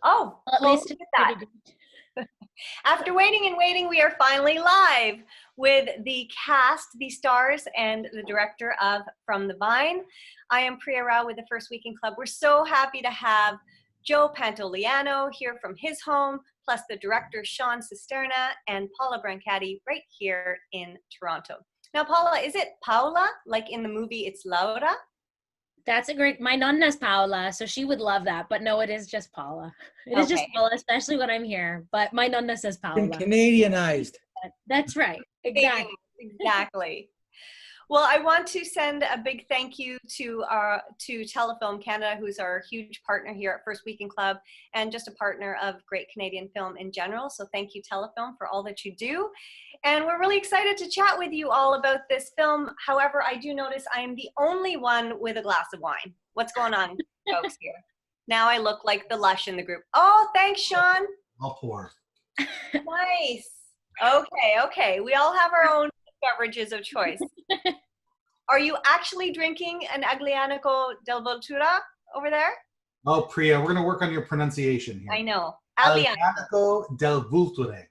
Oh, At well, least look it's at that. pretty good. After waiting and waiting, we are finally live with the cast, the stars, and the director of From the Vine. I am Priya Rao with the First Weekend Club. We're so happy to have Joe Pantoliano here from his home, plus the director Sean Cisterna and Paula Brancati right here in Toronto. Now, Paula, is it Paula, like in the movie It's Laura? That's a great, my nonna's Paula, so she would love that. But no, it is just Paula. It is just Okay. Paula, especially when I'm here. But my nonna says Been Paula. Canadianized. That's right. Exactly. Exactly. Well, I want to send a big thank you to Telefilm Canada, who's our huge partner here at First Weekend Club, and just a partner of great Canadian film in general. So thank you, Telefilm, for all that you do. And we're really excited to chat with you all about this film. However, I do notice I am the only one with a glass of wine. What's going on, folks, here? Now I look like the lush in the group. Oh, thanks, Sean. I'll pour. Nice. Okay. We all have our own beverages of choice. Are you actually drinking an Aglianico del Voltura over there? Oh, Priya, we're going to work on your pronunciation here. I know. Aglianico del Vulture.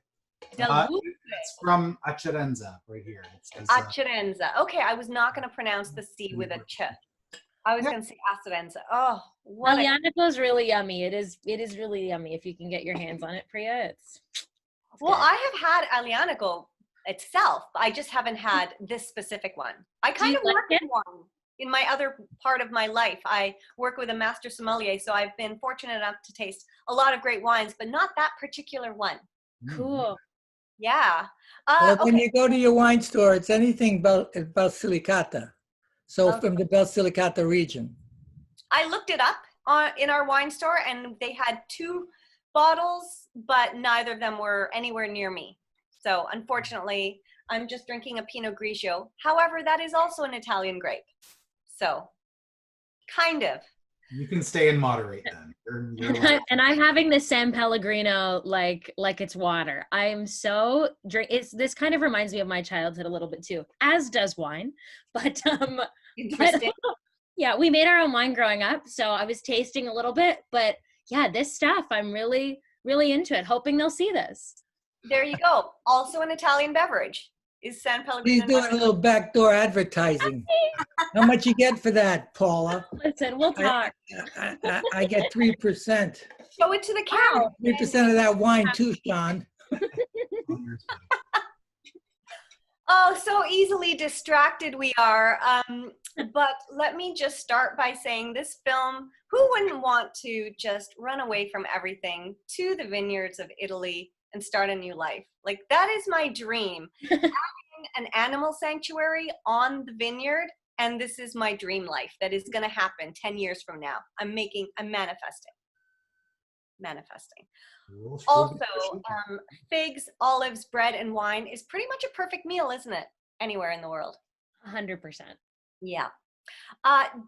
Del Vulture. It's from Acerenza right here. Acerenza. Okay, I was not going to pronounce the C with a ch. I was going to say Acerenza. Oh, what Aglianico is really yummy. It is really yummy if you can get your hands on it, Priya. It's well, good. I have had Aglianico itself. I just haven't had this specific one. I kind of work in one in my other part of my life. I work with a master sommelier, so I've been fortunate enough to taste a lot of great wines, but not that particular one. Cool. Yeah. Well, when Okay. you go to your wine store, it's anything Basilicata. So Okay. from the Basilicata region. I looked it up in our wine store, and they had 2 bottles, but neither of them were anywhere near me. So unfortunately, I'm just drinking a Pinot Grigio. However, that is also an Italian grape. So kind of. You can stay and moderate then. You're And I'm having the San Pellegrino like it's water. I'm so this kind of reminds me of my childhood a little bit too, as does wine. But Interesting. yeah, we made our own wine growing up, so I was tasting a little bit. But yeah, this stuff, I'm really, really into it. Hoping they'll see this. There you go. Also an Italian beverage is San Pellegrino. He's doing a little backdoor advertising. How much you get for that, Paula? Listen, we'll talk. I get 3%. Show it to the camera. 3% of that wine too, Sean. Oh, so easily distracted we are. But let me just start by saying this film, who wouldn't want to just run away from everything to the vineyards of Italy and start a new life? Like, that is my dream. Having an animal sanctuary on the vineyard, and this is my dream life that is going to happen 10 years from now. I'm manifesting. Also, figs, olives, bread, and wine is pretty much a perfect meal, isn't it? Anywhere in the world. 100%. Yeah.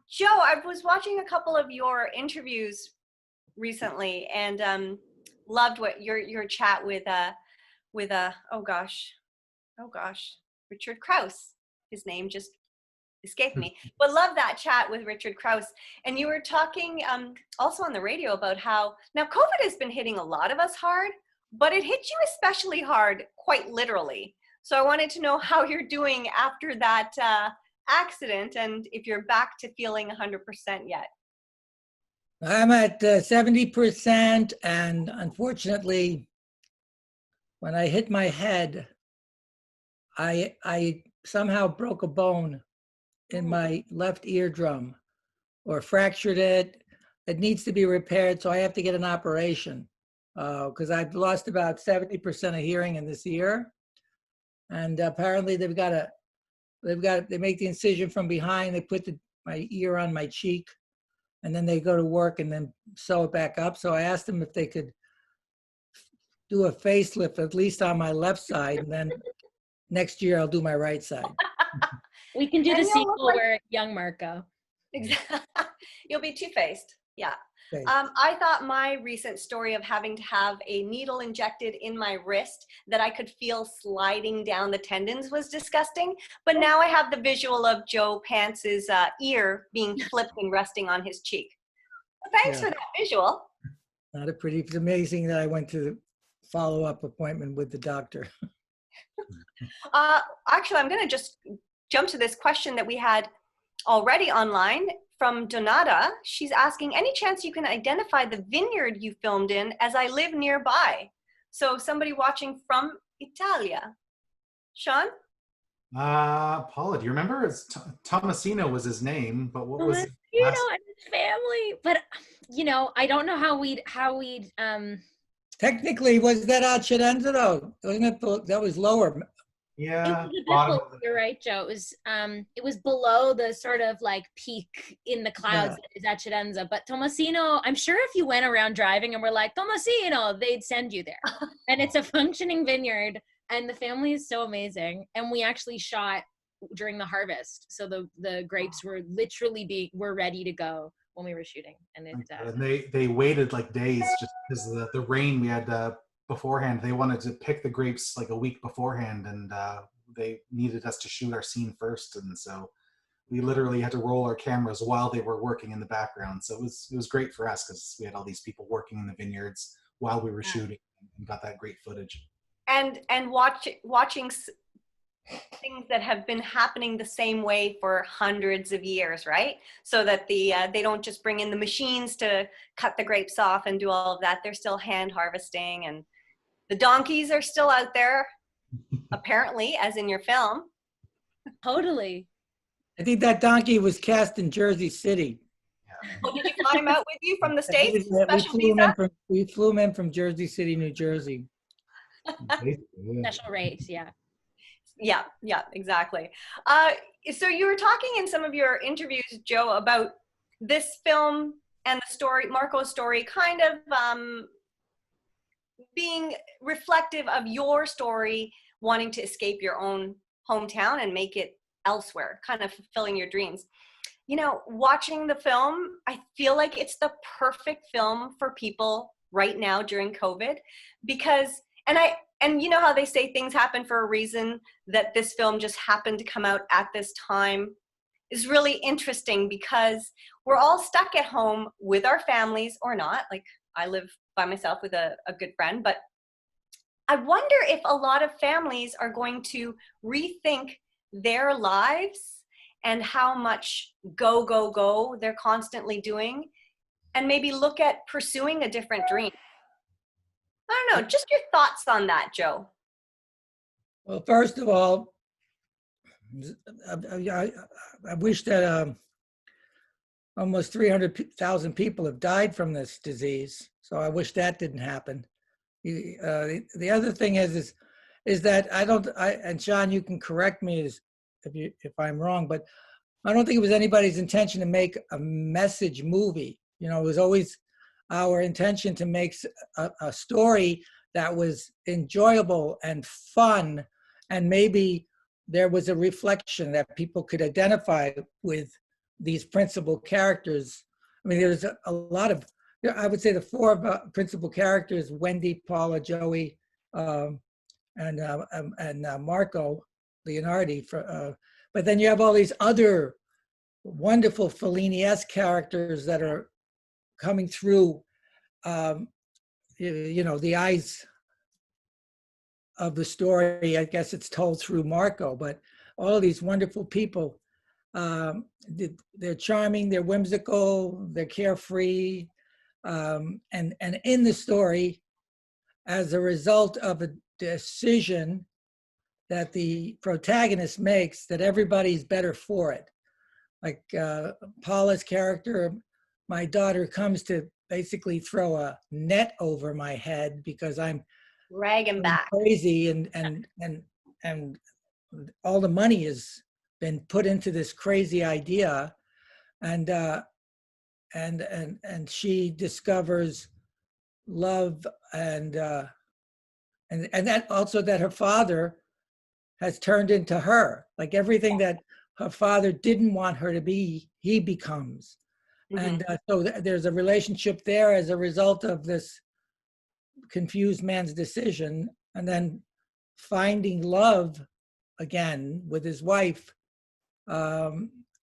Joe, I was watching a couple of your interviews recently, and loved what your chat with oh gosh, Richard Krause. His name just escaped me, but love that chat with Richard Krause. And you were talking also on the radio about how now COVID has been hitting a lot of us hard, but it hit you especially hard, quite literally. So I wanted to know how you're doing after that accident, and if you're back to feeling 100% yet. I'm at 70%, and unfortunately, when I hit my head, I somehow broke a bone in my left eardrum, or fractured it. It needs to be repaired, so I have to get an operation because I've lost about 70% of hearing in this ear. And apparently they make the incision from behind. They put my ear on my cheek, and then they go to work and then sew it back up. So I asked them if they could do a facelift, at least on my left side, and then next year I'll do my right side. We can do And the you'll sequel look like- where young Marco. Exactly. You'll be two-faced. Yeah. Okay. I thought my recent story of having to have a needle injected in my wrist that I could feel sliding down the tendons was disgusting. But now I have the visual of Joe Pants's ear being flipped and resting on his cheek. So thanks for that visual. Not a pretty, it's amazing that I went to the follow-up appointment with the doctor. Actually, I'm going to just jump to this question that we had already online from Donata. She's asking, any chance you can identify the vineyard you filmed in, as I live nearby? So somebody watching from Italia. Sean? Paula, do you remember? Tomasino was his name, but what was And last? his family. But I don't know how we'd Technically, was that Cisterna though? Wasn't it, that was lower? Yeah, It was a bit bottom below, of the- you're right, Joe. It was below the sort of like peak in the clouds that is at Cisterna. But Tomasino, I'm sure if you went around driving and were like, Tomasino, they'd send you there. And it's a functioning vineyard, and the family is so amazing. And we actually shot during the harvest. So the grapes were literally were ready to go when we were shooting. And they waited like days just because the rain we had beforehand. They wanted to pick the grapes like a week beforehand, and they needed us to shoot our scene first, and so we literally had to roll our cameras while they were working in the background. So it was great for us because we had all these people working in the vineyards while we were shooting and got that great footage. And watching things that have been happening the same way for hundreds of years, right? So that they don't just bring in the machines to cut the grapes off and do all of that. They're still hand harvesting, and the donkeys are still out there, apparently, as in your film. totally. I think that donkey was cast in Jersey City. Well, did you fly him out with you from the States? We Special flew him visa? we flew him in from Jersey City, New Jersey. Special rates, yeah. Yeah, exactly. So you were talking in some of your interviews, Joe, about this film and the story, Marco's story, kind of being reflective of your story, wanting to escape your own hometown and make it elsewhere, kind of fulfilling your dreams. Watching the film, I feel like it's the perfect film for people right now during COVID, because, and you know how they say things happen for a reason, that this film just happened to come out at this time is really interesting, because we're all stuck at home with our families, or not. Like, I live by myself with a good friend, but I wonder if a lot of families are going to rethink their lives and how much go they're constantly doing, and maybe look at pursuing a different dream. I don't know, just your thoughts on that, Joe. Well, first of all, I wish that almost 300,000 people have died from this disease. So I wish that didn't happen. The other thing is that and Sean, you can correct me if I'm wrong, but I don't think it was anybody's intention to make a message movie. It was always our intention to make a story that was enjoyable and fun, and maybe there was a reflection that people could identify with these principal characters. I mean, there's a lot of, I would say the four principal characters: Wendy, Paula, Joey, and Marco Leonardi. But then you have all these other wonderful Fellini-esque characters that are coming through, the eyes of the story. I guess it's told through Marco, but all of these wonderful people, they're charming, they're whimsical, they're carefree, and in the story, as a result of a decision that the protagonist makes, that everybody's better for it. Like Paula's character, my daughter comes to basically throw a net over my head because I'm Dragging back. crazy, and all the money has been put into this crazy idea, and she discovers love, and that also that her father has turned into her. Like everything that her father didn't want her to be, he becomes. Mm-hmm. And so there's a relationship there as a result of this confused man's decision, and then finding love again with his wife,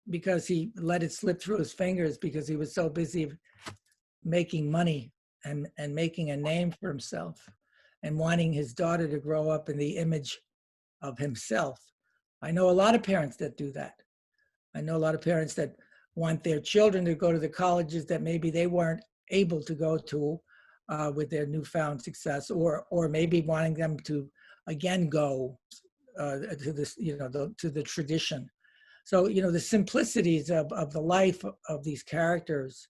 because he let it slip through his fingers because he was so busy making money. and making a name for himself and wanting his daughter to grow up in the image of himself. I know a lot of parents that do that. I know a lot of parents that want their children to go to the colleges that maybe they weren't able to go to with their newfound success, or maybe wanting them to again go to this, to the tradition. So, the simplicities of the life of these characters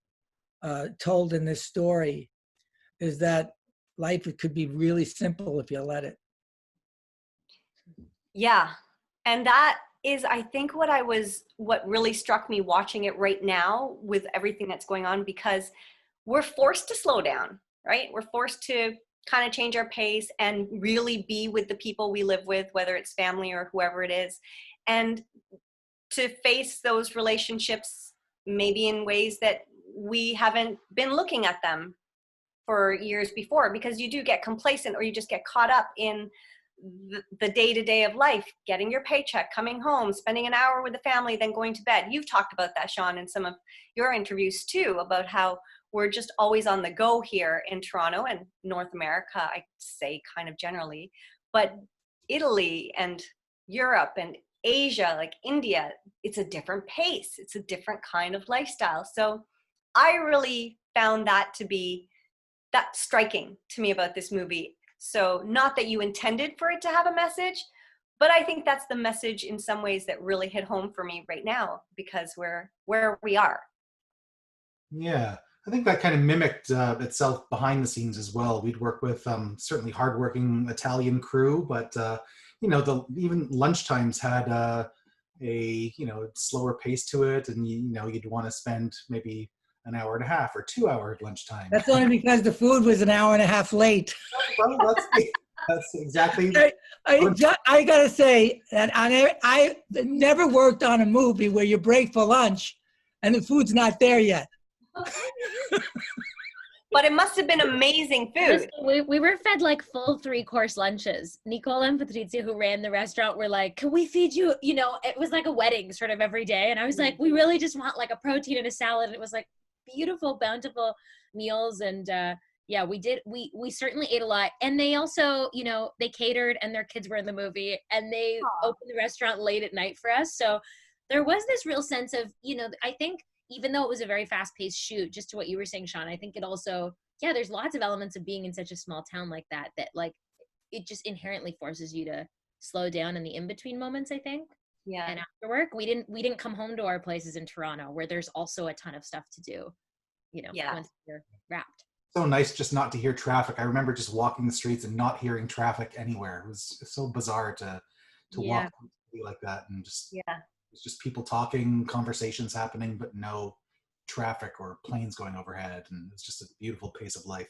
told in this story is that life could be really simple if you let it. Yeah. And that is, I think, what really struck me watching it right now with everything that's going on, because we're forced to slow down, right? We're forced to kind of change our pace and really be with the people we live with, whether it's family or whoever it is, and to face those relationships maybe in ways that we haven't been looking at them for years before, because you do get complacent, or you just get caught up in the day-to-day of life, getting your paycheck, coming home, spending an hour with the family, then going to bed. You've talked about that, Sean, in some of your interviews too, about how we're just always on the go here in Toronto and North America, I say kind of generally, but Italy and Europe and Asia, like India, it's a different pace. It's a different kind of lifestyle. So I really found that to be that striking to me about this movie. So not that you intended for it to have a message, but I think that's the message in some ways that really hit home for me right now, because we're where we are. Yeah, I think that kind of mimicked itself behind the scenes as well. We'd work with certainly hardworking Italian crew, but even lunchtimes had a slower pace to it, and you'd want to spend maybe an hour and a half or 2 hour lunchtime. That's only because the food was an hour and a half late. Well, that's exactly. I gotta say that I never worked on a movie where you break for lunch and the food's not there yet. But it must have been amazing food. We were fed like full 3-course lunches. Nicole and Patrizia, who ran the restaurant, were like, can we feed you? It was like a wedding sort of every day. And I was like, we really just want like a protein and a salad. And it was like beautiful, bountiful meals. And yeah, we certainly ate a lot. And they also, they catered, and their kids were in the movie, and they opened the restaurant late at night for us. So there was this real sense of, I think, even though it was a very fast-paced shoot, just to what you were saying, Sean, I think it also, there's lots of elements of being in such a small town like that like it just inherently forces you to slow down in the in-between moments, I think. Yeah. And after work, we didn't come home to our places in Toronto where there's also a ton of stuff to do, once you're wrapped. So nice just not to hear traffic. I remember just walking the streets and not hearing traffic anywhere. It was so bizarre to walk like that, and just it's just people talking, conversations happening, but no traffic or planes going overhead. And it's just a beautiful pace of life.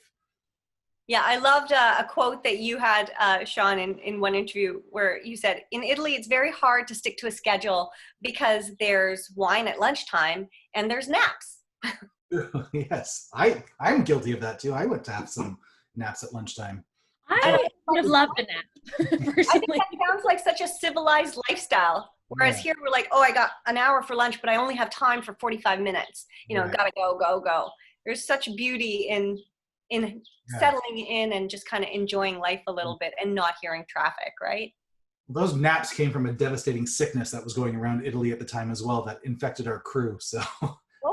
Yeah, I loved a quote that you had, Sean, in one interview, where you said, in Italy, it's very hard to stick to a schedule because there's wine at lunchtime and there's naps. Yes, I'm guilty of that too. I went to have some naps at lunchtime. I would have loved a nap, personally. I think that sounds like such a civilized lifestyle. Whereas here we're like, I got an hour for lunch, but I only have time for 45 minutes. Gotta go. There's such beauty in settling in and just kind of enjoying life a little bit and not hearing traffic, right? Those naps came from a devastating sickness that was going around Italy at the time as well that infected our crew. So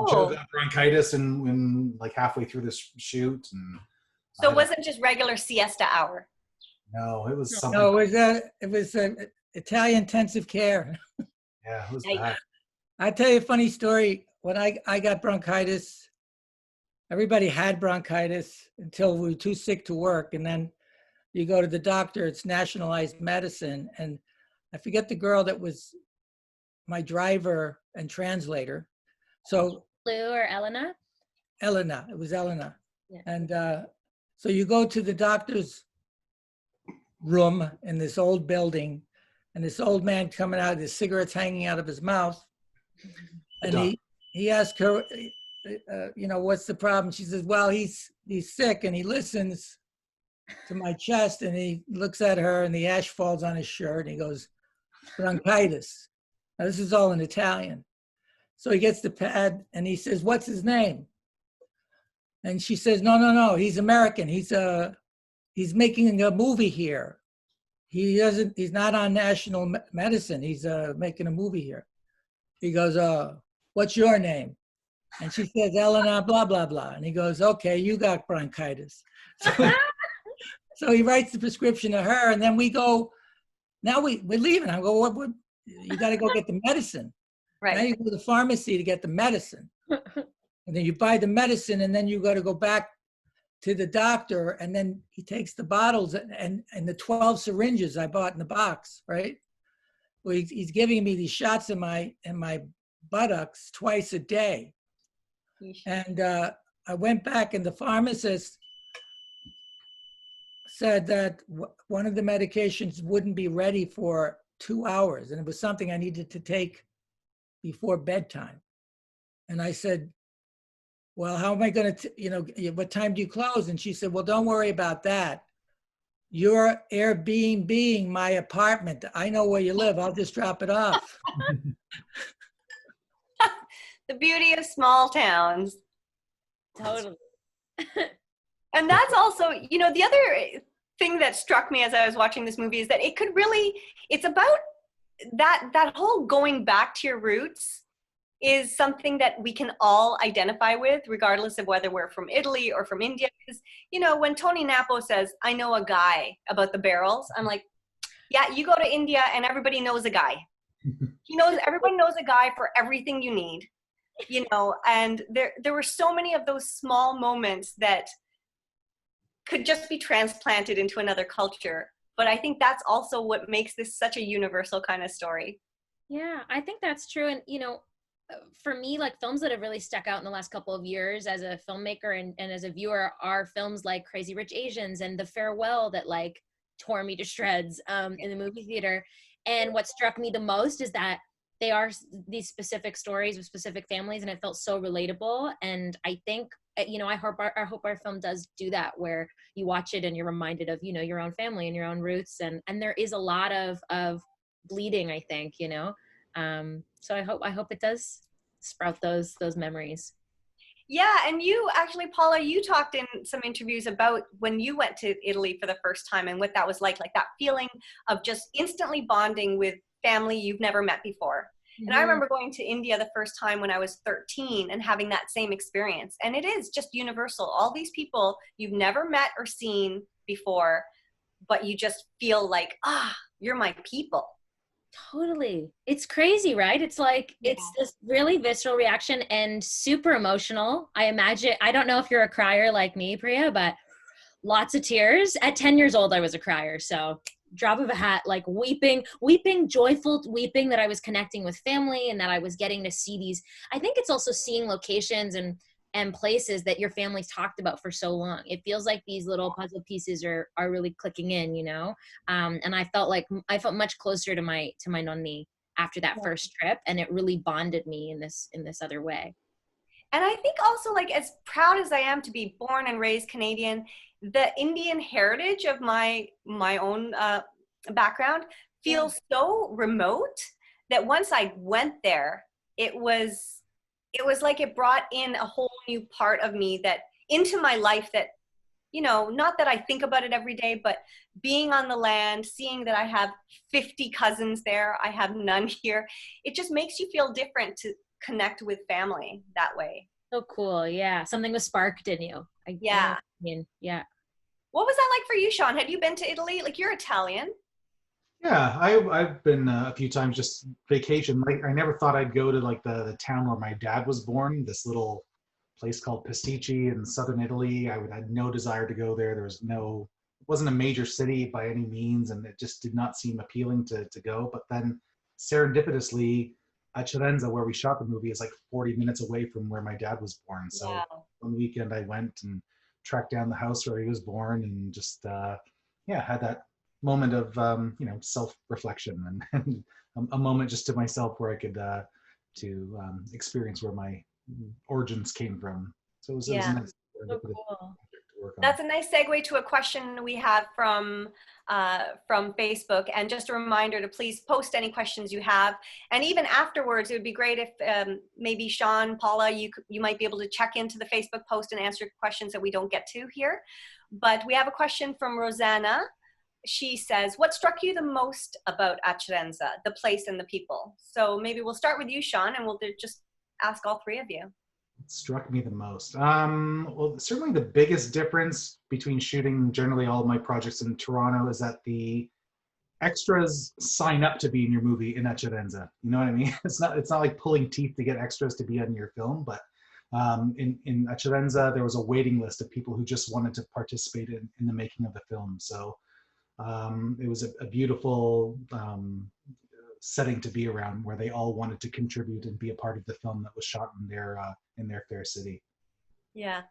Joe got bronchitis and like halfway through this shoot. And so it wasn't just regular siesta hour. No, it was something. No, it was Italian intensive care. Yeah, it was bad. I'll tell you a funny story. When I got bronchitis, everybody had bronchitis until we were too sick to work. And then you go to the doctor, it's nationalized medicine. And I forget the girl that was my driver and translator. So Lou or Elena? Elena, it was Elena. Yeah. And so you go to the doctor's room in this old building, and this old man coming out, his cigarettes hanging out of his mouth. And he asked her, what's the problem? She says, well, he's sick, and he listens to my chest, and he looks at her, and the ash falls on his shirt, and he goes, bronchitis. Now, this is all in Italian. So he gets the pad, and he says, what's his name? And she says, no, no, no, he's American. He's making a movie here. He's not on national medicine. He's making a movie here. He goes, what's your name? And she says, Eleanor, blah, blah, blah. And he goes, okay, you got bronchitis. So he writes the prescription to her, and then we go, now we're leaving. I go, what, you got to go get the medicine. Right. Now you go to the pharmacy to get the medicine. And then you buy the medicine, and then you got to go back to the doctor, and then he takes the bottles and the 12 syringes I bought in the box, right? Well, he's giving me these shots in my buttocks twice a day. And I went back, and the pharmacist said that one of the medications wouldn't be ready for 2 hours, and it was something I needed to take before bedtime. And I said, well, how am I going to, what time do you close? And she said, well, don't worry about that. You're Airbnb my apartment. I know where you live. I'll just drop it off. The beauty of small towns. Totally. And that's also, the other thing that struck me as I was watching this movie is that it's about that whole going back to your roots is something that we can all identify with, regardless of whether we're from Italy or from India. Because, when Tony Nappo says, I know a guy about the barrels, I'm like, yeah, you go to India and everybody knows a guy. Everybody knows a guy for everything you need, and there were so many of those small moments that could just be transplanted into another culture. But I think that's also what makes this such a universal kind of story. Yeah, I think that's true. And, for me, like films that have really stuck out in the last couple of years as a filmmaker and as a viewer are films like Crazy Rich Asians and The Farewell that like tore me to shreds in the movie theater. And what struck me the most is that they are these specific stories with specific families, and it felt so relatable. And I think, I hope our film does do that, where you watch it and you're reminded of, your own family and your own roots. And there is a lot of bleeding, I think, so I hope it does sprout those memories. Yeah, and you actually, Paula, you talked in some interviews about when you went to Italy for the first time and what that was like that feeling of just instantly bonding with family you've never met before. Mm-hmm. And I remember going to India the first time when I was 13 and having that same experience. And it is just universal. All these people you've never met or seen before, but you just feel like, you're my people. Totally. It's crazy, right? It's like, it's this really visceral reaction and super emotional. I imagine, I don't know if you're a crier like me, Priya, but lots of tears. At 10 years old, I was a crier. So drop of a hat, like weeping, joyful weeping that I was connecting with family and that I was getting to see these. I think it's also seeing locations and places that your family's talked about for so long. It feels like these little puzzle pieces are really clicking in, and I felt much closer to my nonni after that first trip, and it really bonded me in this other way. And I think also, like, as proud as I am to be born and raised Canadian, the Indian heritage of my own background feels so remote that once I went there, it was like it brought in a whole new part of me that into my life that, not that I think about it every day, but being on the land, seeing that I have 50 cousins there, I have none here. It just makes you feel different to connect with family that way. So cool. Yeah. Something was sparked in you. Yeah. What was that like for you, Sean? Had you been to Italy? Like, you're Italian. Yeah, I've been a few times, just vacation. Like, I never thought I'd go to like the town where my dad was born, this little place called Pasticci in southern Italy. I had no desire to go there. It wasn't a major city by any means, and it just did not seem appealing to go. But then serendipitously, Cisterna, where we shot the movie, is like 40 minutes away from where my dad was born. So one weekend I went and tracked down the house where he was born, and just had that moment of self-reflection and a moment just to myself where I could to experience where my origins came from. So it was nice. So cool. work on. That's a nice segue to a question we have from Facebook. And just a reminder to please post any questions you have. And even afterwards, it would be great if maybe Sean, Paula, you might be able to check into the Facebook post and answer questions that we don't get to here. But we have a question from Rosanna. She says, what struck you the most about Acerenza, the place and the people? So maybe we'll start with you, Sean, and we'll just ask all three of you. It struck me the most. Well, certainly the biggest difference between shooting generally all of my projects in Toronto is that the extras sign up to be in your movie in Acerenza. You know what I mean? It's not like pulling teeth to get extras to be on your film, but in Acerenza, there was a waiting list of people who just wanted to participate in the making of the film. So it was a beautiful setting to be around, where they all wanted to contribute and be a part of the film that was shot in their fair city. Yeah.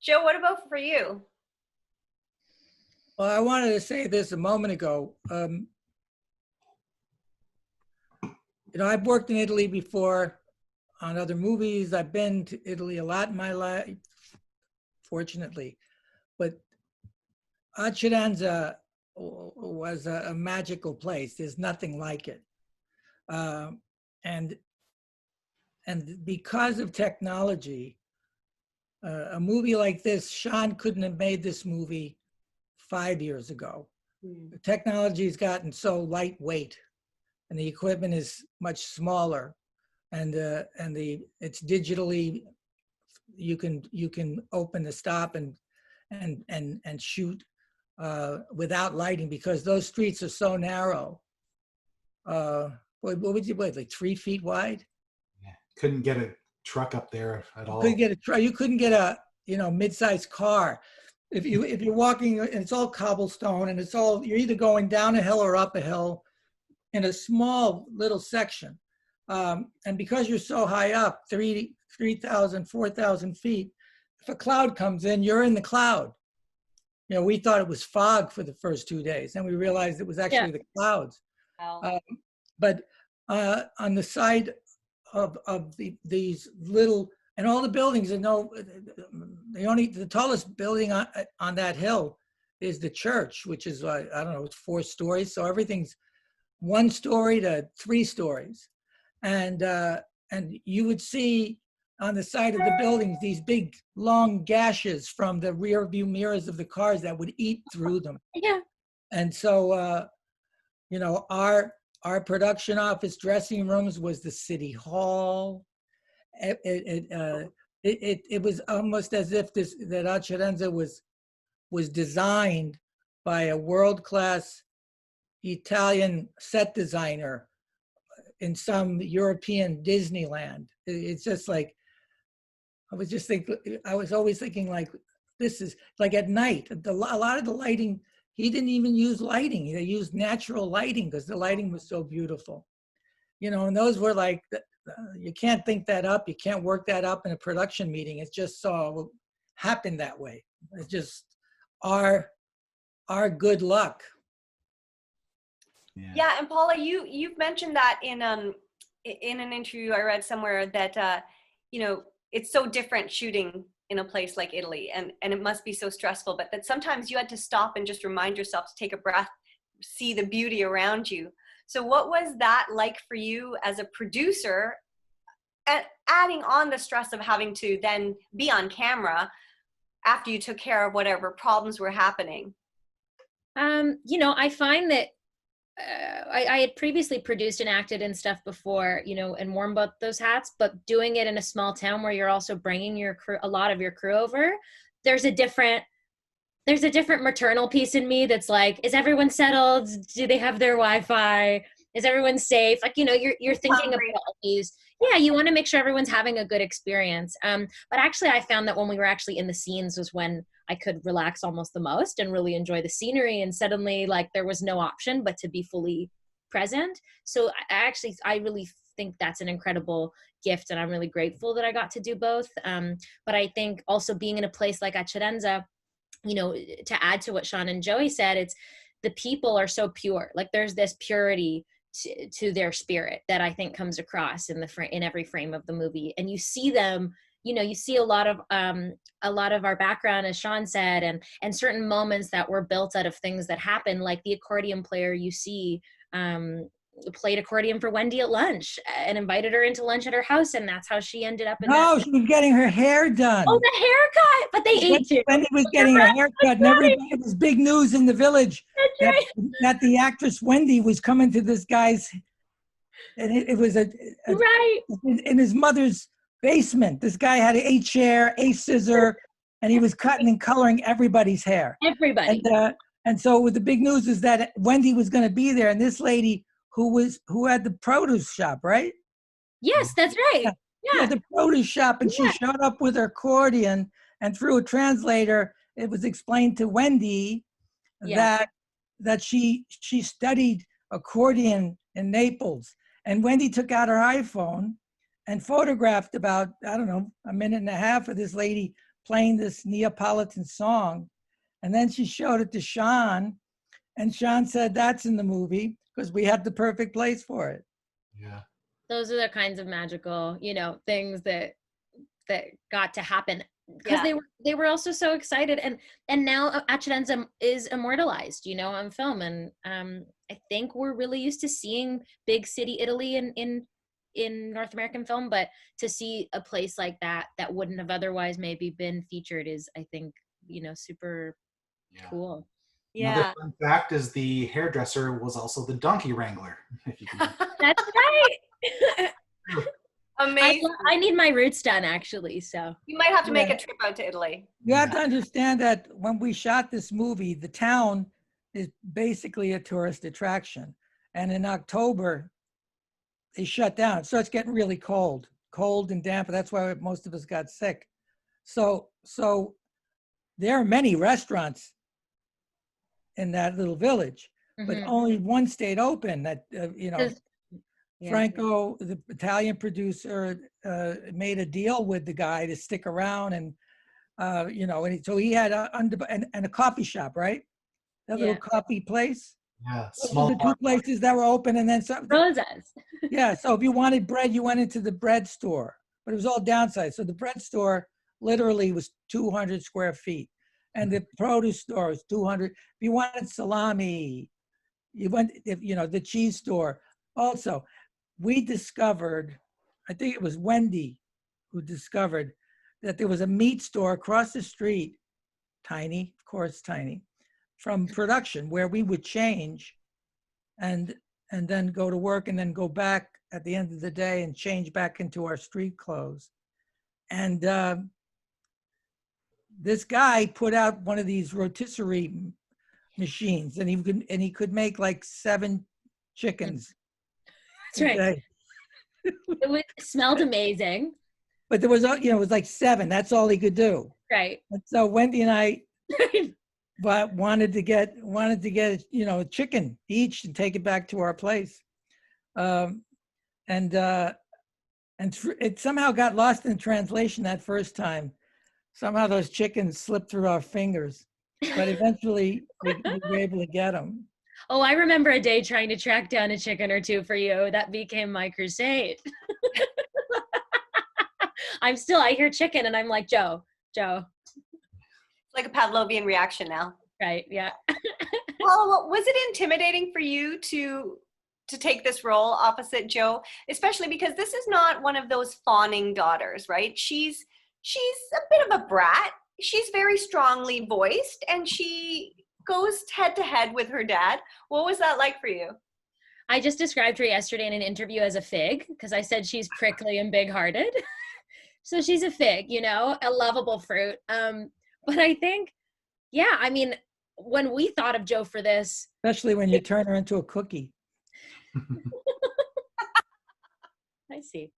Joe, what about for you? Well, I wanted to say this a moment ago. I've worked in Italy before on other movies. I've been to Italy a lot in my life, fortunately. But Acerenza was a magical place. There's nothing like it. And because of technology, a movie like this, Sean couldn't have made this movie 5 years ago. The technology has gotten so lightweight, and the equipment is much smaller, and it's digitally. You can open the stop and shoot without lighting, because those streets are so narrow. What would you like 3 feet wide? Yeah. Couldn't get a truck up there at all. You couldn't get a mid-sized car. If you're walking, and it's all cobblestone, and you're either going down a hill or up a hill in a small little section. And because you're so high up, 3,000, 4,000 feet, if a cloud comes in, you're in the cloud. We thought it was fog for the first 2 days. Then we realized it was actually the clouds. Wow. But on the side of these little, and all the buildings, the tallest building on that hill is the church, which is, I don't know, it's 4 stories. So everything's 1 story to 3 stories. And you would see on the side of the buildings these big long gashes from the rear view mirrors of the cars that would eat through them. Yeah. And so our production office dressing rooms was the city hall. It was almost as if that Acerenza was designed by a world-class Italian set designer in some European Disneyland. It's just like, I was always thinking, like, this is like at night, a lot of the lighting, he didn't even use lighting. They used natural lighting because the lighting was so beautiful. And those were like, you can't think that up. You can't work that up in a production meeting. It just so happened that way. It's just our good luck. Yeah, and Paula, you've mentioned that in an interview I read somewhere that it's so different shooting in a place like Italy, and it must be so stressful, but that sometimes you had to stop and just remind yourself to take a breath, see the beauty around you. So what was that like for you as a producer, and adding on the stress of having to then be on camera after you took care of whatever problems were happening? I find that I had previously produced and acted in stuff before, and worn both those hats, but doing it in a small town where you're also bringing your crew, a lot of your crew over, there's a different maternal piece in me that's like, is everyone settled? Do they have their Wi-Fi? Is everyone safe? Like, you're thinking about these. Yeah, you want to make sure everyone's having a good experience. But actually, I found that when we were actually in the scenes was when I could relax almost the most and really enjoy the scenery. And suddenly, like, there was no option but to be fully present. So I really think that's an incredible gift, and I'm really grateful that I got to do both. But I think also being in a place like Acerenza, to add to what Sean and Joey said, it's the people are so pure. Like, there's this purity to their spirit that I think comes across in every frame of the movie, and you see them you see a lot of our background, as Sean said, and certain moments that were built out of things that happened, like the accordion player you see played accordion for Wendy at lunch and invited her into lunch at her house, and that's how she ended up in No, that. she was getting her hair done. Oh, the haircut! But they ate too. Wendy was getting her hair cut, and everybody, it was big news in the village That's right. that the actress Wendy was coming to this guy's, and it was Right. in his mother's basement. This guy had a chair, a scissor, and he was cutting and coloring everybody's hair. Everybody. And so with the big news is that Wendy was going to be there, and this lady who had the produce shop, right? Yes, that's right. Yeah, the produce shop, and she showed up with her accordion, and through a translator, it was explained to Wendy that she studied accordion in Naples. And Wendy took out her iPhone and photographed about, I don't know, a minute and a half of this lady playing this Neapolitan song. And then she showed it to Sean, and Sean said, that's in the movie because we had the perfect place for it. Yeah. Those are the kinds of magical, things that got to happen because they were also so excited, and now Accidenza is immortalized, on film, and I think we're really used to seeing big city Italy in North American film, but to see a place like that wouldn't have otherwise maybe been featured is, I think, super cool. Yeah. Another fun fact is the hairdresser was also the donkey wrangler. If you can. That's right. Amazing. I need my roots done, actually, so. You might have to make a trip out to Italy. You have to understand that when we shot this movie, the town is basically a tourist attraction. And in October, they shut down. So it's getting really cold and damp. That's why most of us got sick. So there are many restaurants in that little village, but only one stayed open. That Franco, the Italian producer, made a deal with the guy to stick around, and and so he had a coffee shop, right? That little coffee place. Yeah, Those are the two places that were open, and then some. Rosas. Yeah, so if you wanted bread, you went into the bread store, but it was all downside. So the bread store literally was 200 square feet, and the produce store was 200. If you wanted salami, you went. The cheese store also. We discovered, I think it was Wendy who discovered that there was a meat store across the street, tiny, of course, tiny, from production, where we would change and then go to work and then go back at the end of the day and change back into our street clothes. And this guy put out one of these rotisserie machines, and he could make like 7 chickens. That's right. It smelled amazing. But there was, it was like 7. That's all he could do. Right. And so Wendy and I wanted to get a chicken each and take it back to our place. And it somehow got lost in translation that first time. Somehow those chickens slipped through our fingers, but eventually we were able to get them. Oh, I remember a day trying to track down a chicken or two for you. That became my crusade. I hear chicken and I'm like, Joe. It's like a Pavlovian reaction now. Right, yeah. Well, was it intimidating for you to take this role opposite Joe? Especially because this is not one of those fawning daughters, right? She's a bit of a brat. She's very strongly voiced, and she goes head to head with her dad. What was that like for you? I just described her yesterday in an interview as a fig because I said she's prickly and big-hearted. So she's a fig, a lovable fruit. But I think, when we thought of Joe for this. Especially when you turn her into a cookie. I see.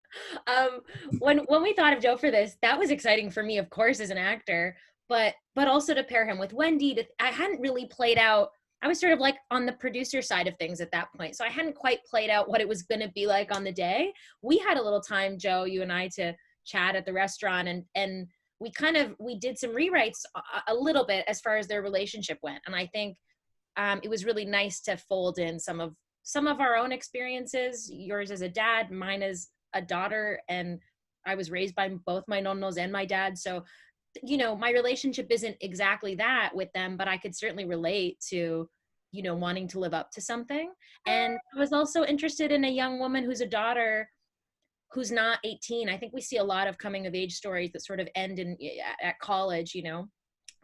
When we thought of Joe for this, that was exciting for me, of course, as an actor, but also to pair him with Wendy. I hadn't really played out. I was sort of like on the producer side of things at that point. So I hadn't quite played out what it was going to be like on the day. We had a little time, Joe, you and I, to chat at the restaurant, and we did some rewrites a little bit as far as their relationship went. And I think it was really nice to fold in some of our own experiences, yours as a dad, mine as a daughter, and I was raised by both my nonnos and my dad. So, you know, my relationship isn't exactly that with them, but I could certainly relate to, you know, wanting to live up to something. And I was also interested in a young woman who's a daughter who's not 18. I think we see a lot of coming of age stories that sort of end at college, you know,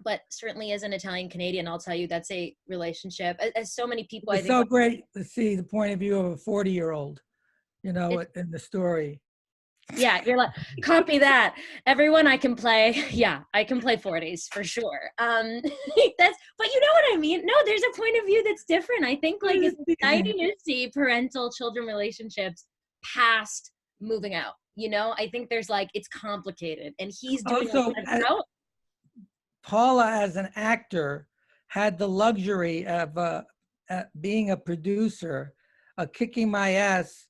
but certainly as an Italian Canadian, I'll tell you that's a relationship. As so many people, I It's think, so great to see the point of view of a 40-year-old, you know, in the story. yeah, you're like, copy that. Everyone I can play. Yeah, I can play 40s for sure. But you know what I mean? No, there's a point of view that's different. I think like it's exciting to see parental children relationships past moving out. You know, I think there's like, it's complicated and he's doing Also, out. Paula, as an actor, had the luxury of being a producer, kicking my ass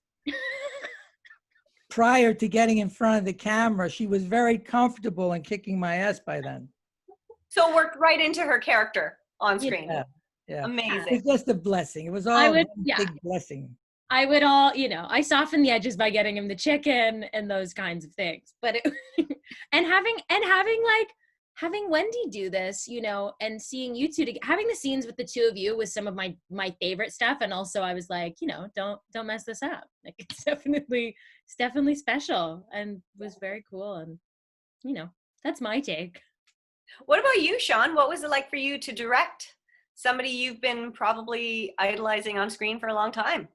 prior to getting in front of the camera. She was very comfortable in kicking my ass by then. So it worked right into her character on screen. Yeah. Amazing. It was just a blessing. It was all one big blessing. I would you know, I soften the edges by getting him the chicken and those kinds of things. But and having Wendy do this, you know, and seeing you two having the scenes with the two of you was some of my favorite stuff. And also I was like, you know, don't mess this up. Like it's definitely special and was very cool. And you know, that's my take. What about you, Sean? What was it like for you to direct somebody you've been probably idolizing on screen for a long time?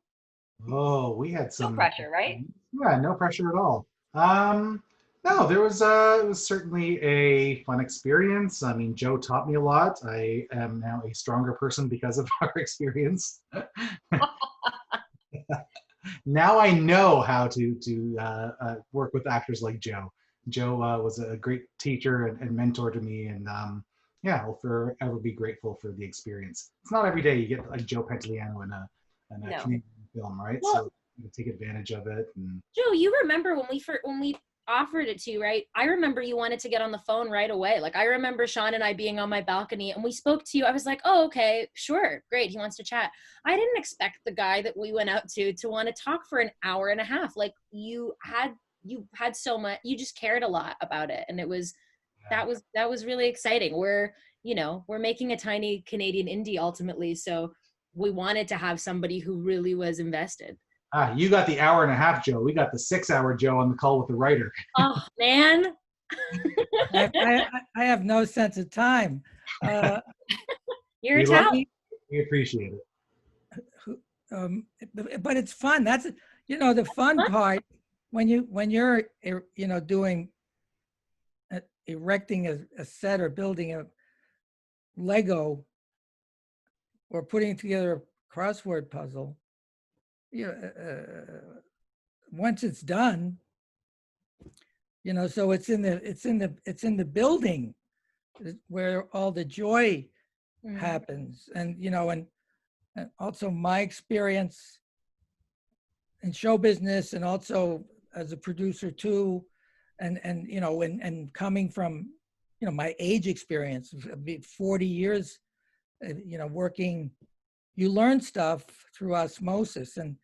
Oh, we had some No pressure, right? Yeah, no pressure at all. No, there was it was certainly a fun experience. I mean, Joe taught me a lot. I am now a stronger person because of our experience. Now I know how to work with actors like Joe. Joe was a great teacher and mentor to me, and yeah, I'll forever be grateful for the experience. It's not every day you get like Joe Pantoliano in a Canadian film, right? Well, so you take advantage of it. And Joe, you remember when we offered it to you, right? I remember you wanted to get on the phone right away. Like I remember Sean and I being on my balcony and we spoke to you. I was like, oh, okay, sure, great. He wants to chat. I didn't expect the guy that we went out to want to talk for an hour and a half. Like you had so much, you just cared a lot about it. And it was, that was really exciting. We're making a tiny Canadian indie ultimately. So we wanted to have somebody who really was invested. you got the hour and a half Joe. We got the 6-hour Joe on the call with the writer. Oh man. I have no sense of time. You're a talent. We appreciate it. But it's fun. That's, you know, the fun part when you're you know, doing erecting a set or building a Lego or putting together a crossword puzzle. You know, once it's done, you know, so it's in the building where all the joy happens. And you know, and also my experience in show business and also as a producer too, and you know, and coming from, you know, my age experience, 40 years, you know, working, you learn stuff through osmosis and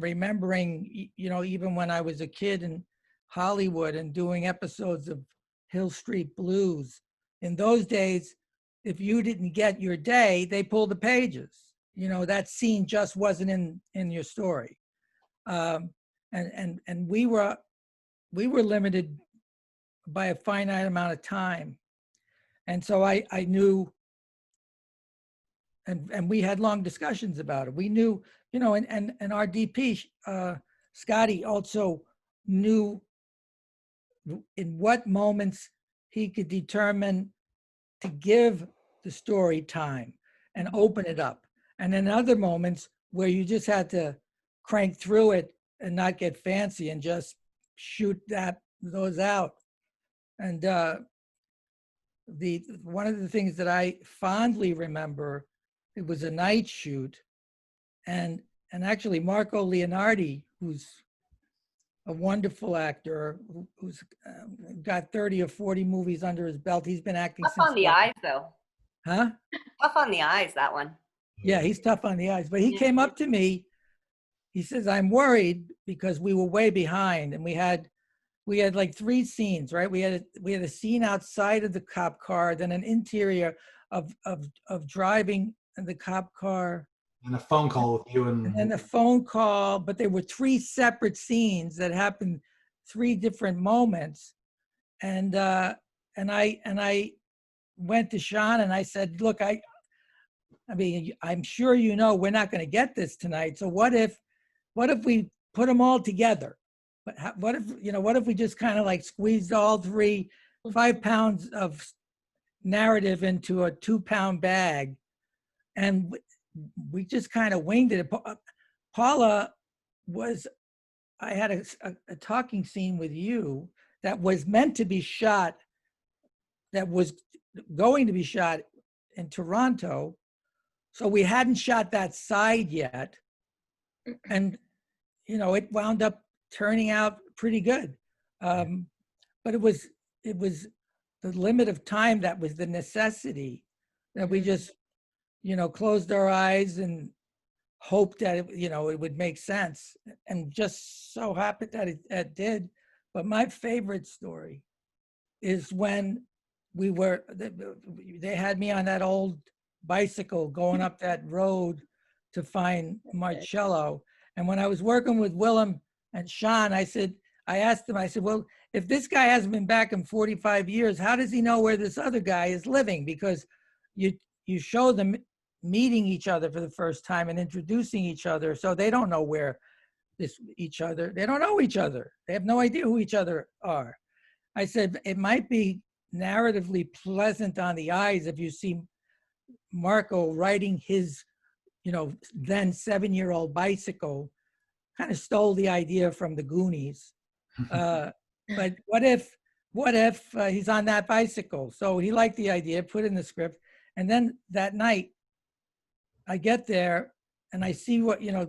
remembering, you know, even when I was a kid in Hollywood and doing episodes of Hill Street Blues, in those days, if you didn't get your day, they pulled the pages. You know, that scene just wasn't in your story. And we were limited by a finite amount of time. And so I knew, and we had long discussions about it. We knew, you know, and our DP, Scotty, also knew in what moments he could determine to give the story time and open it up. And in other moments where you just had to crank through it and not get fancy and just shoot those out. And one of the things that I fondly remember, it was a night shoot, and actually Marco Leonardi, who's a wonderful actor, who's got 30 or 40 movies under his belt. He's been acting tough since on the eyes, though. Huh? Tough on the eyes, that one. Yeah, he's tough on the eyes. But he came up to me. He says, "I'm worried because we were way behind, and we had we had like 3 scenes, right? We had a scene outside of the cop car, then an interior of driving in the cop car, And a phone call with you and then a phone call. But there were 3 separate scenes that happened 3 different moments. And I went to Sean and I said, look, I mean, I'm sure you know we're not going to get this tonight. So what if we put them all together? What if we just kind of like squeezed all 5 pounds of narrative into a 2-pound bag, and we just kind of winged it. Paula I had a talking scene with you that was meant to be shot, that was going to be shot in Toronto. So we hadn't shot that side yet. And, it wound up turning out pretty good. But it was the limit of time that was the necessity, that we just, closed our eyes and hoped that it would make sense, and just so happened that it did. But my favorite story is when they had me on that old bicycle going up that road to find Marcello. And when I was working with Willem and Sean, I asked them, I said, well, if this guy hasn't been back in 45 years, how does he know where this other guy is living? Because you show them meeting each other for the first time and introducing each other. So they don't know where they don't know each other. They have no idea who each other are. I said, it might be narratively pleasant on the eyes if you see Marco riding his, then 7-year-old bicycle. Kind of stole the idea from the Goonies. But what if he's on that bicycle? So he liked the idea, put it in the script. And then that night, I get there and I see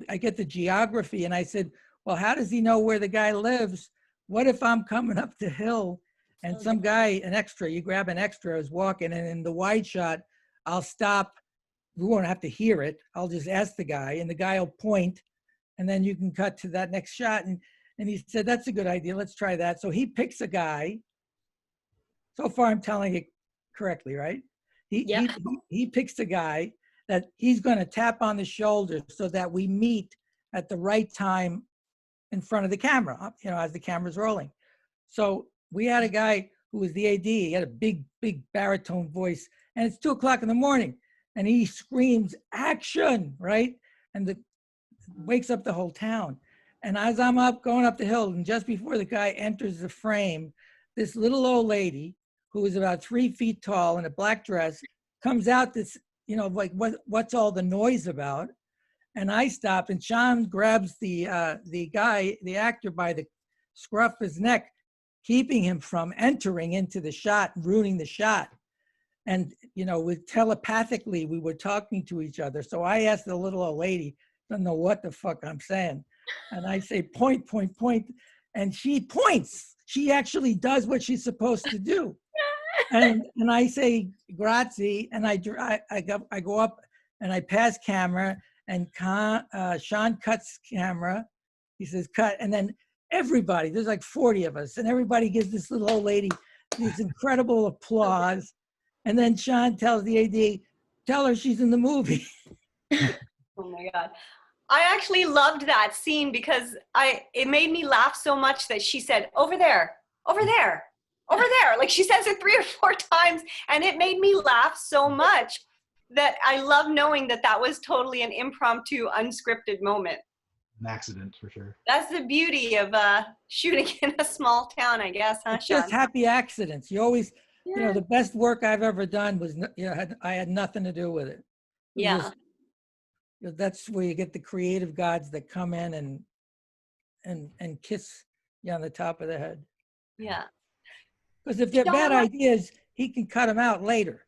I get the geography, and I said, well, how does he know where the guy lives? What if I'm coming up the hill and some guy, an extra, you grab an extra, is walking, and in the wide shot, I'll stop. We won't have to hear it. I'll just ask the guy, and the guy will point, and then you can cut to that next shot. And he said, that's a good idea. Let's try that. So he picks a guy. So far, I'm telling it correctly, right? He picks a guy that he's going to tap on the shoulder so that we meet at the right time in front of the camera, as the camera's rolling. So we had a guy who was the AD. He had a big, big baritone voice, and it's 2:00 in the morning, and he screams action, right? And wakes up the whole town. And as I'm going up the hill, and just before the guy enters the frame, this little old lady who is about 3 feet tall in a black dress comes out, this, like, what's all the noise about? And I stop, and Sean grabs the guy, the actor, by the scruff of his neck, keeping him from entering into the shot, ruining the shot. And, telepathically, we were talking to each other. So I asked the little old lady, don't know what the fuck I'm saying. And I say, point, point, point. And she points. She actually does what she's supposed to do. And I say, grazie. And I go up and I pass camera, and Sean cuts camera. He says, cut. And then everybody, there's like 40 of us, and everybody gives this little old lady this incredible applause. And then Sean tells the AD, tell her she's in the movie. Oh my God. I actually loved that scene because it made me laugh so much that she said, over there, over there, over there. Like, she says it 3 or 4 times, and it made me laugh so much that I love knowing that was totally an impromptu, unscripted moment. An accident, for sure. That's the beauty of shooting in a small town, I guess, huh, It's Sean? just happy accidents. You always, the best work I've ever done was, I had nothing to do with it. Yeah. That's where you get the creative gods that come in and kiss you on the top of the head. Yeah. Because if they're bad ideas, he can cut them out later.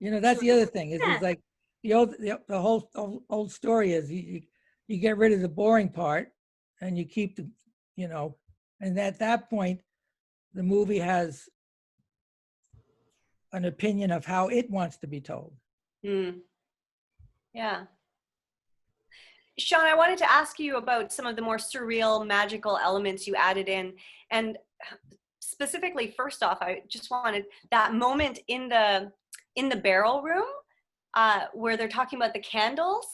That's the other thing. Is like the whole old story is you get rid of the boring part, and you keep the, and at that point, the movie has an opinion of how it wants to be told. Yeah. Sean, I wanted to ask you about some of the more surreal, magical elements you added in. And specifically, first off, I just wanted that moment in the barrel room where they're talking about the candles.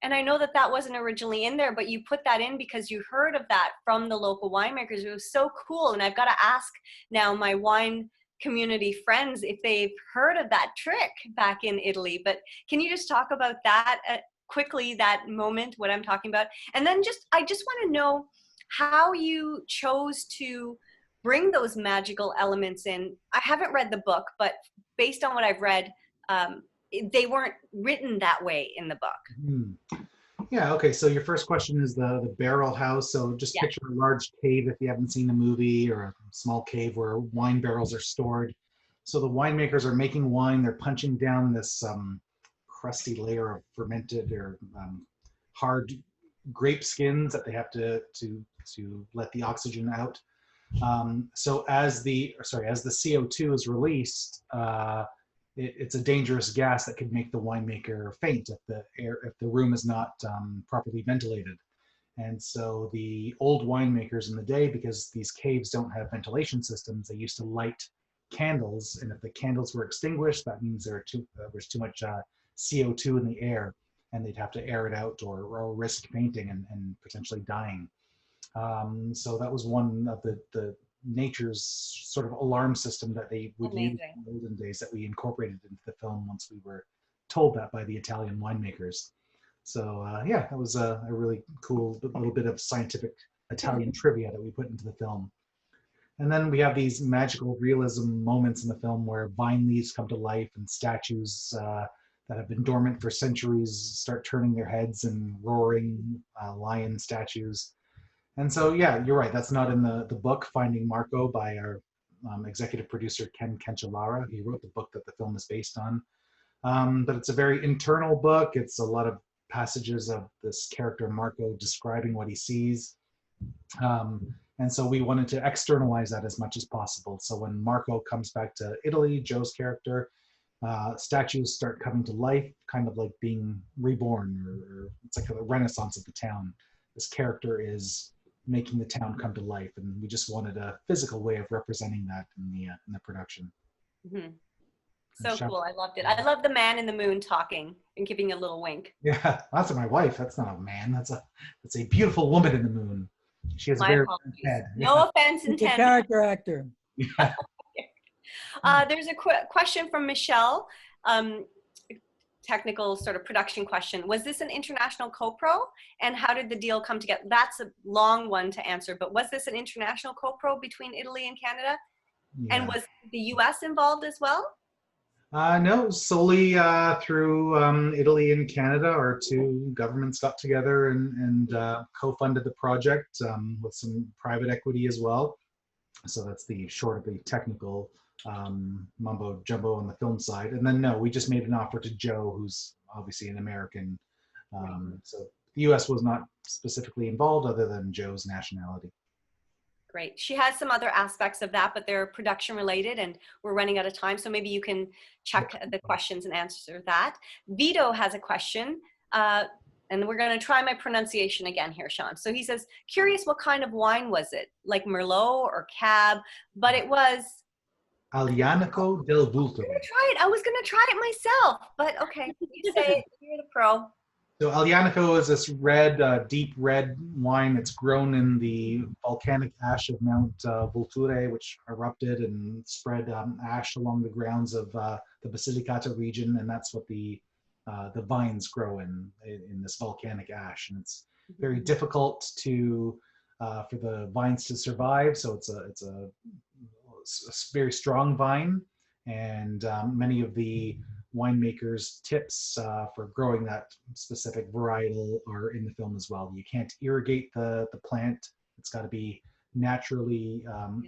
And I know that that wasn't originally in there, but you put that in because you heard of that from the local winemakers. It was so cool. And I've got to ask now my wine community friends if they've heard of that trick back in Italy. But can you just talk about that quickly, that moment, what I'm talking about? And then I just want to know how you chose to bring those magical elements in. I haven't read the book, but based on what I've read, they weren't written that way in the book. Yeah, okay, so your first question is the barrel house. So just picture a large cave if you haven't seen the movie, or a small cave where wine barrels are stored. So the winemakers are making wine, they're punching down this crusty layer of fermented or hard grape skins that they have to let the oxygen out. So as the CO2 is released, it's a dangerous gas that could make the winemaker faint if the room is not properly ventilated. And so the old winemakers in the day, because these caves don't have ventilation systems, they used to light candles, and if the candles were extinguished, that means there was too much CO2 in the air, and they'd have to air it out or risk fainting and potentially dying. So that was one of the nature's sort of alarm system that they would use in the olden days, that we incorporated into the film once we were told that by the Italian winemakers. So yeah, that was a really cool little bit of scientific Italian trivia that we put into the film. And then we have these magical realism moments in the film where vine leaves come to life, and statues that have been dormant for centuries start turning their heads, and roaring lion statues. And so, yeah, you're right. That's not in the book, Finding Marco, by our executive producer, Ken Cancellara. He wrote the book that the film is based on. But it's a very internal book. It's a lot of passages of this character, Marco, describing what he sees. And so we wanted to externalize that as much as possible. So when Marco comes back to Italy, Joe's character, statues start coming to life, kind of like being reborn, or it's like a renaissance of the town. This character is making the town come to life, and we just wanted a physical way of representing that in the production. Mm-hmm. So cool. I loved it. I love the man in the moon talking and giving a little wink. Yeah, that's my wife. That's not a man. That's a beautiful woman in the moon. She has a very head. No offense intended. It's a character actor. Yeah. There's a question from Michelle. Technical sort of production question. Was this an international co-pro, and how did the deal come together? That's a long one to answer, but was this an international co-pro between Italy and Canada? Yeah. And was the US involved as well? No, solely through Italy and Canada. Our two governments got together and co-funded the project with some private equity as well. So that's the short of the technical mumbo jumbo on the film side. And then no, we just made an offer to Joe, who's obviously an American. So the US was not specifically involved other than Joe's nationality. Great. She has some other aspects of that, but they're production related, and we're running out of time. So maybe you can check the questions and answer that. Vito has a question, and we're going to try my pronunciation again here, Sean. So he says, curious, what kind of wine was it? Like Merlot or Cab? But it was Aglianico del Vulture. I was going to try it myself, but okay. You say it. You're the pro. So Aglianico is this red, deep red wine that's grown in the volcanic ash of Mount Vulture, which erupted and spread ash along the grounds of the Basilicata region, and that's what the vines grow in this volcanic ash. And it's very difficult for the vines to survive. So it's a very strong vine, and many of the winemakers' tips for growing that specific varietal are in the film as well. You can't irrigate the plant. It's got to be naturally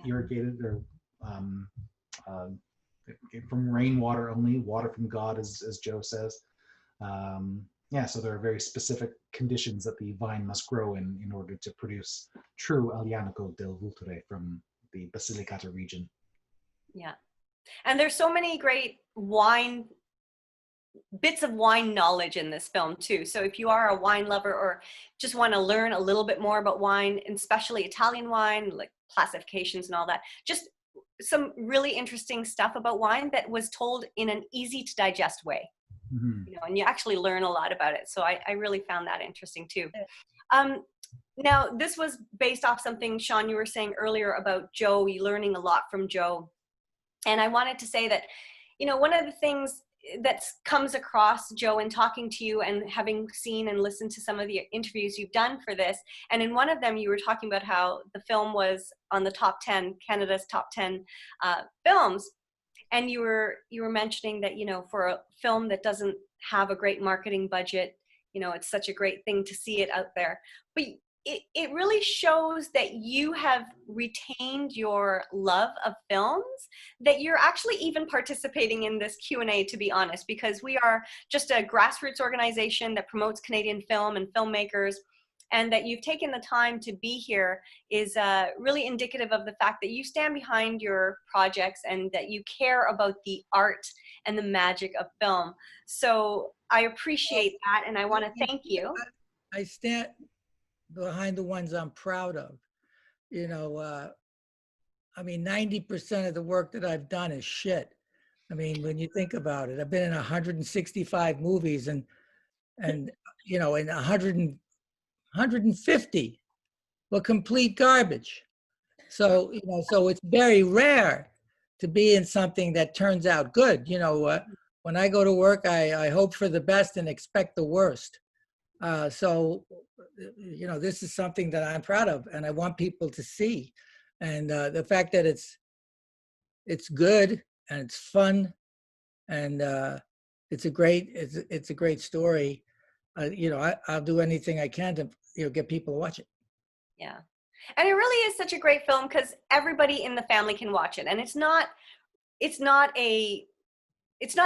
irrigated, or from rainwater only, water from God, as Joe says. Yeah, so there are very specific conditions that the vine must grow in order to produce true Aglianico del Vulture from the Basilicata region. Yeah, and there's so many great bits of wine knowledge in this film too. So if you are a wine lover or just want to learn a little bit more about wine, and especially Italian wine, like classifications and all that. Just some really interesting stuff about wine that was told in an easy to digest way. You know, and you actually learn a lot about it. So I really found that interesting too. Now, this was based off something, Sean, you were saying earlier about Joe, you learning a lot from Joe. And I wanted to say that, you know, one of the things that comes across, Joe, in talking to you and having seen and listened to some of the interviews you've done for this, and in one of them you were talking about how the film was on the top 10, Canada's top 10 films. And you were mentioning that, you know, for a film that doesn't have a great marketing budget, you know, it's such a great thing to see it out there. But it really shows that you have retained your love of films, that you're actually even participating in this Q&A, to be honest, because we are just a grassroots organization that promotes Canadian film and filmmakers. And that you've taken the time to be here is really indicative of the fact that you stand behind your projects and that you care about the art and the magic of film. So I appreciate that, and I want to thank you. I stand behind the ones I'm proud of. You know, I mean, 90% of the work that I've done is shit. I mean, when you think about it, I've been in 165 movies and you know, in 150 were complete garbage. So, you know, so it's very rare to be in something that turns out good. You know, when I go to work, I hope for the best and expect the worst. So, you know, this is something that I'm proud of and I want people to see. And the fact that it's good and it's fun and it's a great story. You know, I'll do anything I can to, you know, get people to watch it. Yeah. And it really is such a great film because everybody in the family can watch it. And it's not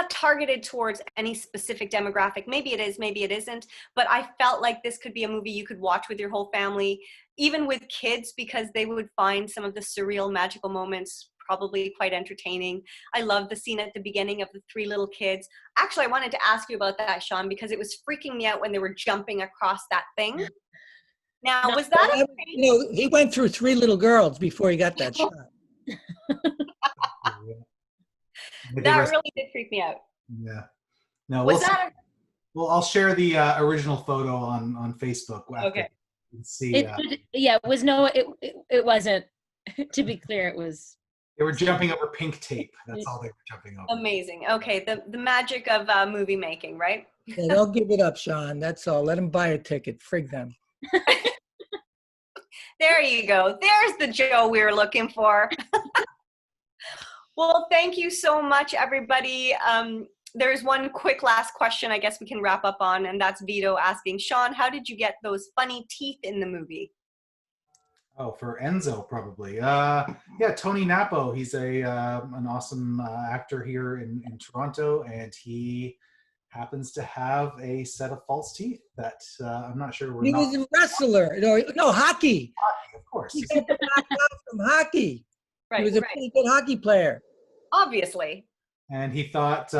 targeted towards any specific demographic. Maybe it is, maybe it isn't. But I felt like this could be a movie you could watch with your whole family, even with kids, because they would find some of the surreal, magical moments probably quite entertaining. I love the scene at the beginning of the 3 little kids. Actually, I wanted to ask you about that, Sean, because it was freaking me out when they were jumping across that thing. Now, was that you know, he went through 3 little girls before he got that shot. That really did freak me out. Yeah. No, Was that well, I'll share the original photo on Facebook. Okay. See. It was it wasn't. To be clear, it was. They were jumping over pink tape. That's all they were jumping over. Amazing. Okay, the magic of movie making, right? Yeah, don't give it up, Sean. That's all. Let them buy a ticket. Frig them. There you go. There's the Joe we were looking for. Well, thank you so much, everybody. There's one quick last question I guess we can wrap up on, and that's Vito asking, Sean, how did you get those funny teeth in the movie? Oh, for Enzo, probably. Yeah, Tony Napo. He's an awesome actor here in Toronto, and he happens to have a set of false teeth that I'm not sure. He was a wrestler. No, hockey. Hockey, of course. He got the knockout from hockey. Right, he was a pretty good hockey player. Obviously. And he thought,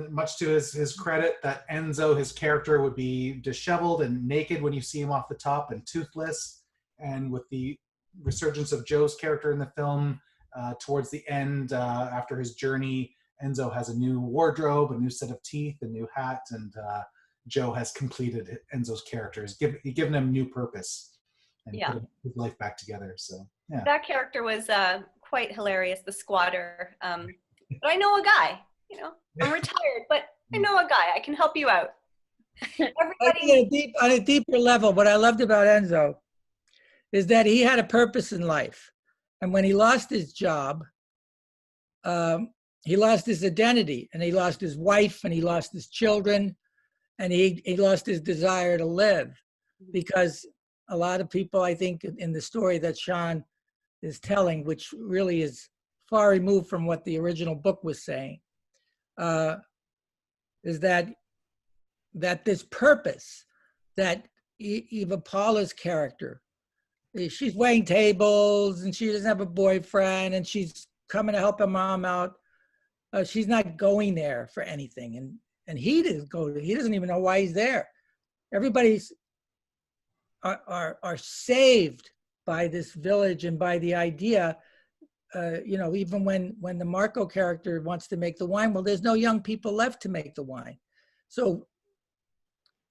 much to his credit, that Enzo, his character, would be disheveled and naked when you see him off the top and toothless. And with the resurgence of Joe's character in the film, towards the end, after his journey, Enzo has a new wardrobe, a new set of teeth, a new hat, and Joe has completed Enzo's character. He's given him new purpose and put his life back together. So yeah, that character was quite hilarious, the squatter. But I know a guy. You know, I'm retired, but I know a guy. I can help you out. Everybody on a deeper level, what I loved about Enzo is that he had a purpose in life. And when he lost his job, he lost his identity, and he lost his wife, and he lost his children, and he lost his desire to live. Because a lot of people, I think, in the story that Sean is telling, which really is far removed from what the original book was saying, is that this purpose, that Eva Paula's character, she's waiting tables and she doesn't have a boyfriend and she's coming to help her mom out. She's not going there for anything. And he didn't go, he doesn't even know why he's there. Everybody's are saved by this village and by the idea, even when the Marco character wants to make the wine, well, there's no young people left to make the wine. So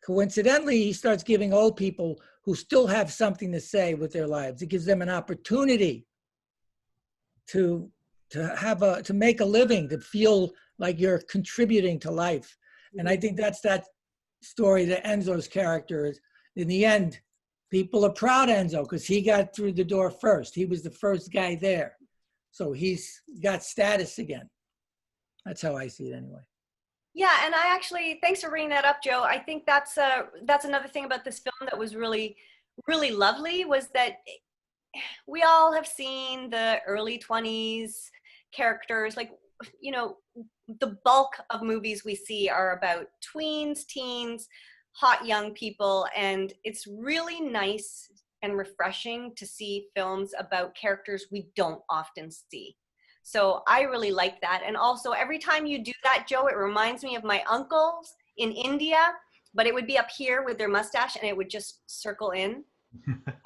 coincidentally, he starts giving old people who still have something to say with their lives. It gives them an opportunity to make a living, to feel like you're contributing to life. And I think that's that story that Enzo's character is. In the end, people are proud of Enzo because he got through the door first. He was the first guy there. So he's got status again. That's how I see it anyway. Yeah, and I actually, thanks for bringing that up, Joe. I think that's another thing about this film that was really, really lovely, was that we all have seen the early 20s characters. Like, the bulk of movies we see are about tweens, teens, hot young people, and it's really nice and refreshing to see films about characters we don't often see. So I really like that. And also, every time you do that, Joe, it reminds me of my uncles in India, but it would be up here with their mustache and it would just circle in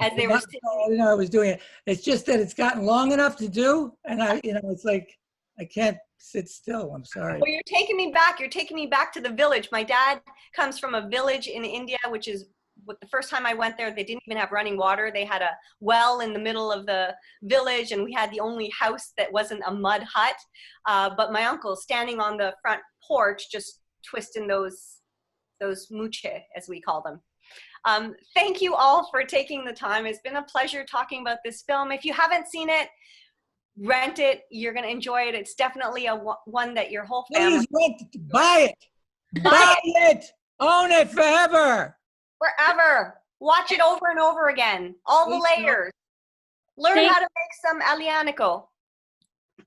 as they were sitting. I didn't know I was doing it. It's just that it's gotten long enough to do. And it's like, I can't sit still. I'm sorry. Well, you're taking me back. You're taking me back to the village. My dad comes from a village in India, which is the first time I went there, they didn't even have running water. They had a well in the middle of the village, and we had the only house that wasn't a mud hut. But my uncle standing on the front porch, just twisting those muche, as we call them. Thank you all for taking the time. It's been a pleasure talking about this film. If you haven't seen it, rent it. You're going to enjoy it. It's definitely one that your whole family. Please rent it. Buy it. Buy it. Own it forever. Forever. Watch it over and over again. All the layers. Learn how to make some alianico.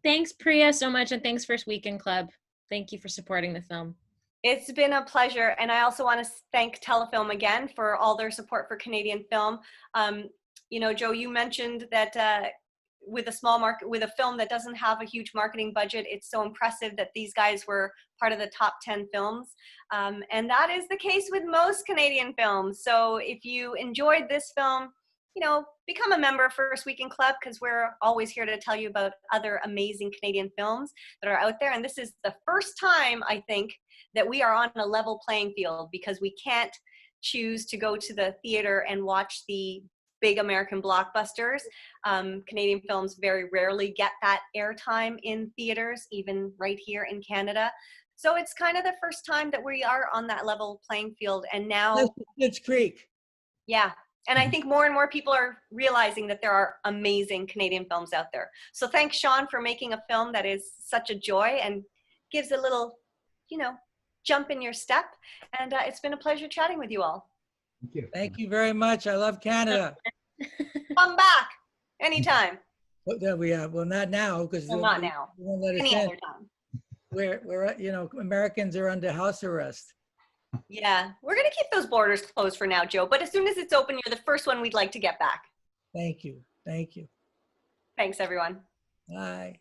Thanks, Priya, so much, and thanks First Weekend Club. Thank you for supporting the film. It's been a pleasure, and I also want to thank Telefilm again for all their support for Canadian film. Joe, you mentioned that with a small market, with a film that doesn't have a huge marketing budget, it's so impressive that these guys were part of the top 10 films. And that is the case with most Canadian films. So if you enjoyed this film, become a member of First Weekend Club, because we're always here to tell you about other amazing Canadian films that are out there. And this is the first time, I think, that we are on a level playing field, because we can't choose to go to the theater and watch the big American blockbusters. Canadian films very rarely get that airtime in theaters, even right here in Canada. So it's kind of the first time that we are on that level playing field. And now it's Creek. Yeah. And I think more and more people are realizing that there are amazing Canadian films out there. So thanks, Sean, for making a film that is such a joy and gives a little, jump in your step. And it's been a pleasure chatting with you all. Thank you. Thank you very much. I love Canada. Come back anytime. Well, not now, because not now. Won't let us Any in. other time. We're Americans are under house arrest. Yeah, we're gonna keep those borders closed for now, Joe. But as soon as it's open, you're the first one we'd like to get back. Thank you. Thank you. Thanks, everyone. Bye.